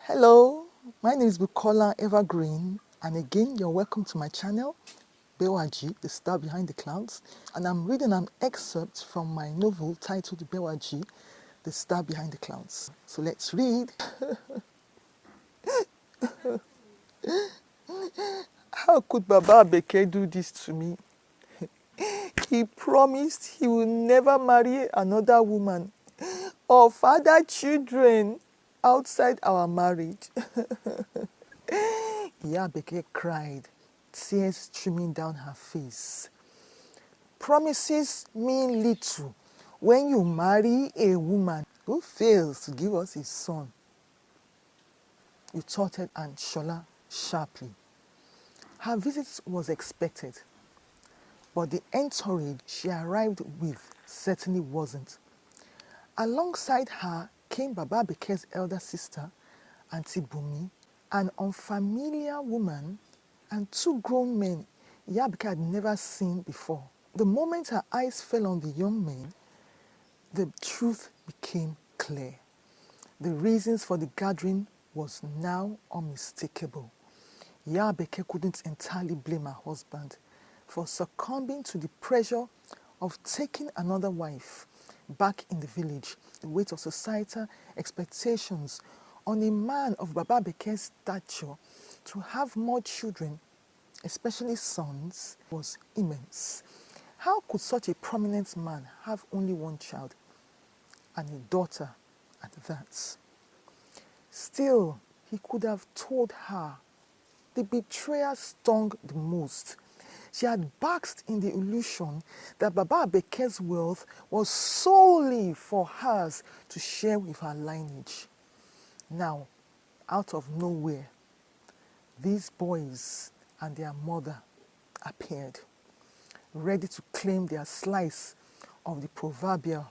Hello, my name is Bukola Evergreen, and again, you're welcome to my channel, BEWAJI, The Star Behind the Clouds, and I'm reading an excerpt from my novel titled BEWAJI, The Star Behind the Clouds. So let's read. How could Baba Abeke do this to me? He promised he will never marry another woman or father children outside our marriage. Iya Abeke cried, tears streaming down her face. Promises mean little when you marry a woman who fails to give us his son, retorted Aunt Shola sharply. Her visit was expected, but the entourage she arrived with certainly wasn't. Alongside her came Baba Abeke's elder sister, Auntie Bumi, an unfamiliar woman, and two grown men Iya Abeke had never seen before. The moment her eyes fell on the young men, the truth became clear. The reasons for the gathering was now unmistakable. Iya Abeke couldn't entirely blame her husband for succumbing to the pressure of taking another wife back in the village. The weight of societal expectations on a man of Baba Abeke's stature to have more children, especially sons, was immense. How could such a prominent man have only one child, and a daughter at that? Still, he could have told her. The betrayer stung the most. She had basked in the illusion that Baba Abeke's wealth was solely for hers to share with her lineage. Now, out of nowhere, these boys and their mother appeared, ready to claim their slice of the proverbial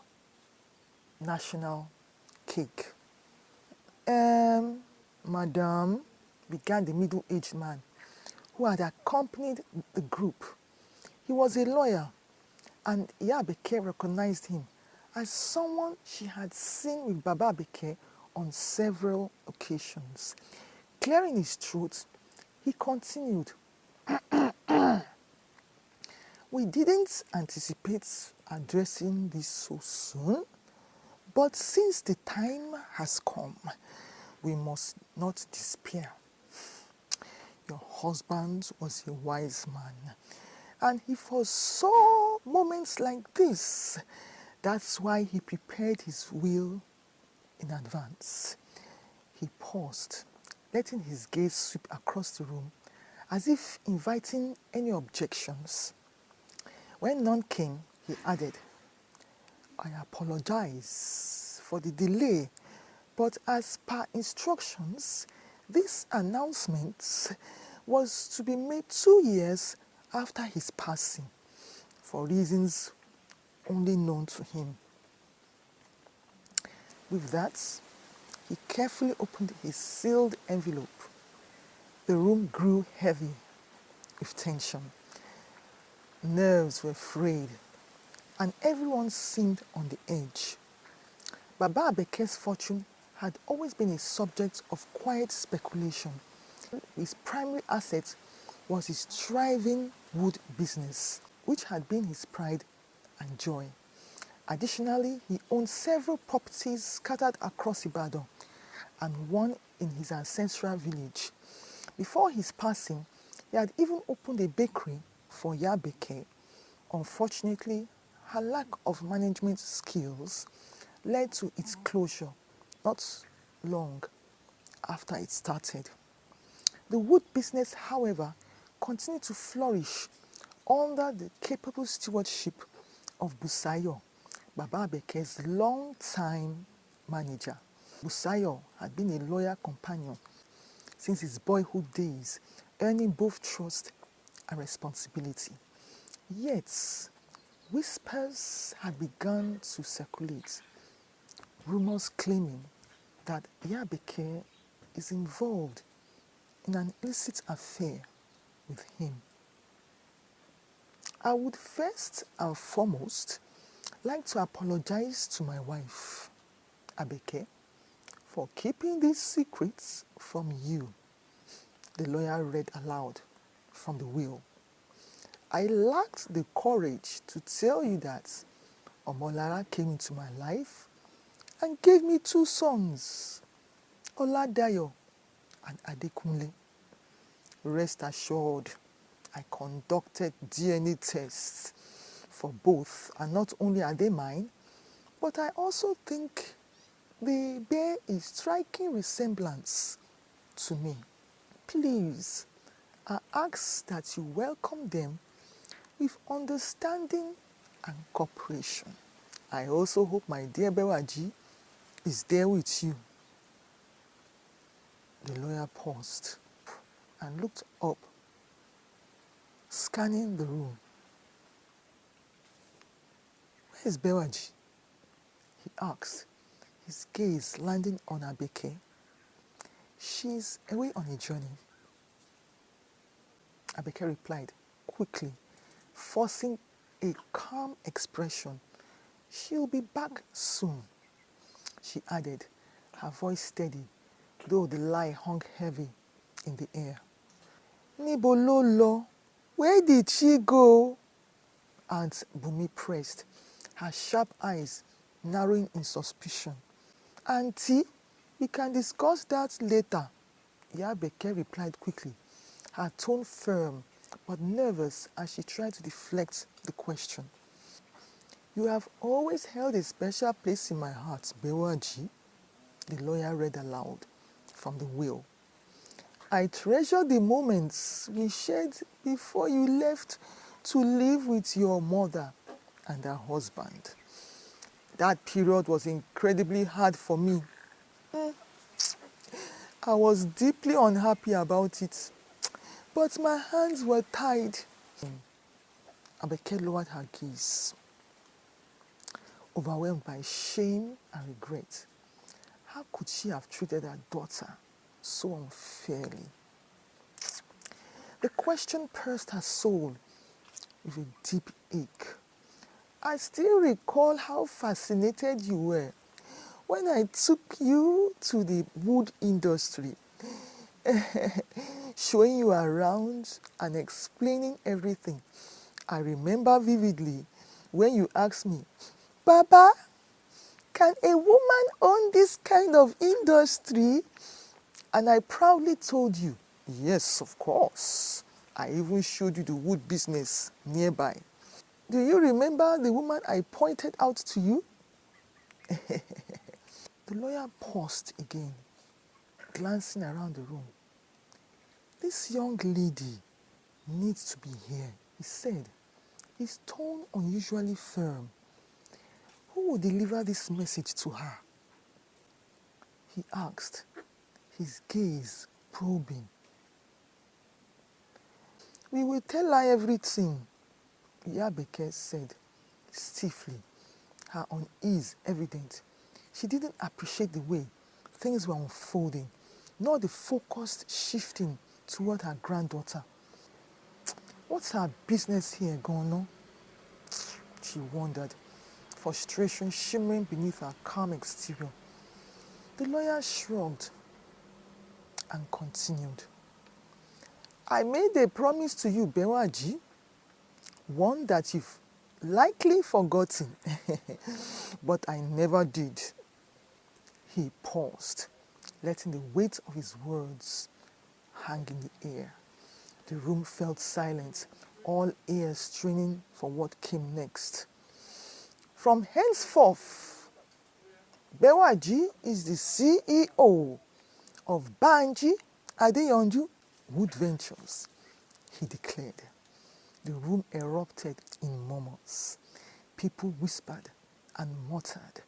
national cake. Madame, began the middle-aged man who had accompanied the group. He was a lawyer, and Iya Abeke recognized him as someone she had seen with Baba Abeke on several occasions. Clearing his throat, he continued, "We didn't anticipate addressing this so soon, but since the time has come, we must not despair. Your husband was a wise man, and he foresaw moments like this. That's why he prepared his will in advance." He paused, letting his gaze sweep across the room, as if inviting any objections. When none came, he added, "I apologize for the delay, but as per instructions, this announcement was to be made 2 years after his passing, for reasons only known to him." With that, he carefully opened his sealed envelope. The room grew heavy with tension. Nerves were frayed, and everyone seemed on the edge. Baba Abeke's fortune had always been a subject of quiet speculation. His primary asset was his thriving wood business, which had been his pride and joy. Additionally, he owned several properties scattered across Ibadan and one in his ancestral village. Before his passing, he had even opened a bakery for Iya Abeke. Unfortunately, her lack of management skills led to its closure not long after it started. The wood business, however, continued to flourish under the capable stewardship of Busayo, Baba Abeke's long-time manager. Busayo had been a loyal companion since his boyhood days, earning both trust and responsibility. Yet, whispers had begun to circulate, rumors claiming that Iya Abeke is involved in an illicit affair with him. I would first and foremost like to apologize to my wife, Abeke, for keeping these secrets from you," the lawyer read aloud from the will. "I lacked the courage to tell you that Omolara came into my life and gave me two sons, Oladayo and Adekunle. Rest assured, I conducted DNA tests for both, and not only are they mine, but I also think they bear a striking resemblance to me. Please, I ask that you welcome them with understanding and cooperation. I also hope my dear BEWAJI is there with you." The lawyer paused and looked up, scanning the room. "Where is BEWAJI?" he asked, his gaze landing on Abeke. "She's away on a journey," Abeke replied quickly, forcing a calm expression. "She'll be back soon," she added, her voice steady, though the lie hung heavy in the air. "Níbo ló lọ? Where did she go?" Aunt Bumi pressed, her sharp eyes narrowing in suspicion. "Auntie, we can discuss that later," Iya Abeke replied quickly, her tone firm but nervous as she tried to deflect the question. "You have always held a special place in my heart, BEWAJI," the lawyer read aloud from the will. "I treasure the moments we shared before you left to live with your mother and her husband. That period was incredibly hard for me. I was deeply unhappy about it, but my hands were tied." Abeke lowered her gaze, overwhelmed by shame and regret. How could she have treated her daughter so unfairly? The question pierced her soul with a deep ache. "I still recall how fascinated you were when I took you to the wood industry, showing you around and explaining everything. I remember vividly when you asked me, 'Baba, can a woman own this kind of industry?' And I proudly told you, 'Yes, of course.' I even showed you the wood business nearby. Do you remember the woman I pointed out to you?" The lawyer paused again, glancing around the room. "This young lady needs to be here," he said, his tone unusually firm. "Who will deliver this message to her?" he asked, his gaze probing. "We will tell her everything," Iya Abeke said stiffly, her unease evident. She didn't appreciate the way things were unfolding, nor the focused shifting toward her granddaughter. What's her business here going on? She wondered, frustration shimmering beneath her calm exterior. The lawyer shrugged and continued. "I made a promise to you, BEWAJI, one that you've likely forgotten, but I never did." He paused, letting the weight of his words hang in the air. The room felt silent, all ears straining for what came next. "From henceforth, BEWAJI is the CEO of Adebanji Adeyanju Wood Ventures," he declared. The room erupted in murmurs. People whispered and muttered.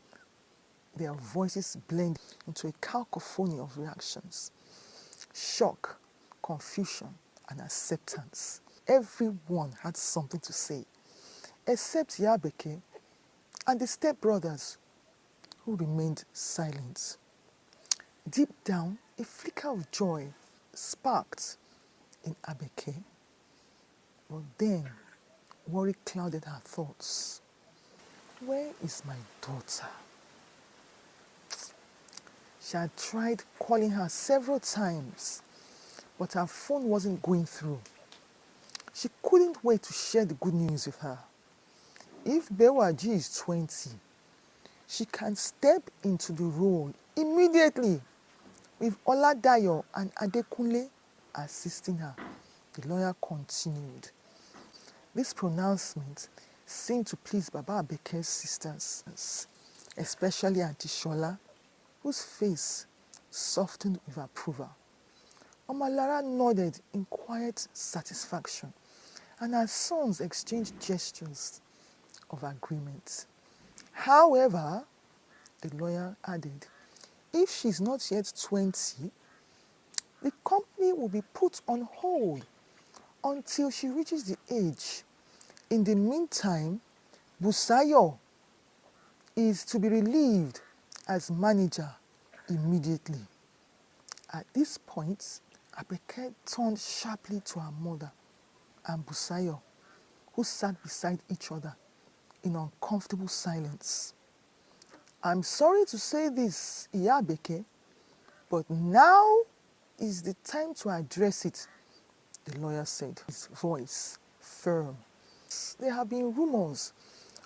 Their voices blended into a cacophony of reactions. Shock, confusion, and acceptance. Everyone had something to say, except Iya Abeke and the stepbrothers, who remained silent. Deep down, a flicker of joy sparked in Abeke, but then worry clouded her thoughts. Where is my daughter? She had tried calling her several times, but her phone wasn't going through. She couldn't wait to share the good news with her. If BEWAJI is 20, she can step into the role immediately with Oladayo and Adekunle assisting her. The lawyer continued. This pronouncement seemed to please Baba Abeke's sisters, especially Auntie Shola, whose face softened with approval. Omalara nodded in quiet satisfaction, and her sons exchanged gestures of agreement. However, the lawyer added, if she's not yet 20, the company will be put on hold until she reaches the age. In the meantime, Busayo is to be relieved as manager immediately. At this point, Abeke turned sharply to her mother and Busayo, who sat beside each other in uncomfortable silence. I'm sorry to say this, Iya Abeke, but now is the time to address it, the lawyer said, his voice firm. There have been rumors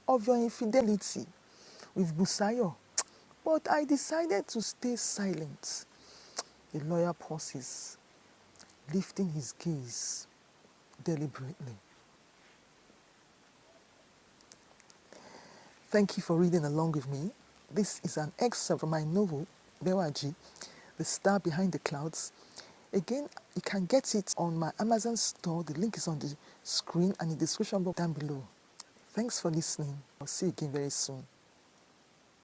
of your infidelity with Busayo, but I decided to stay silent. The lawyer pauses, lifting his gaze deliberately. Thank you for reading along with me. This is an excerpt from my novel, BEWAJI, The Star Behind the Clouds. Again, you can get it on my Amazon store. The link is on the screen and in the description box down below. Thanks for listening. I'll see you again very soon.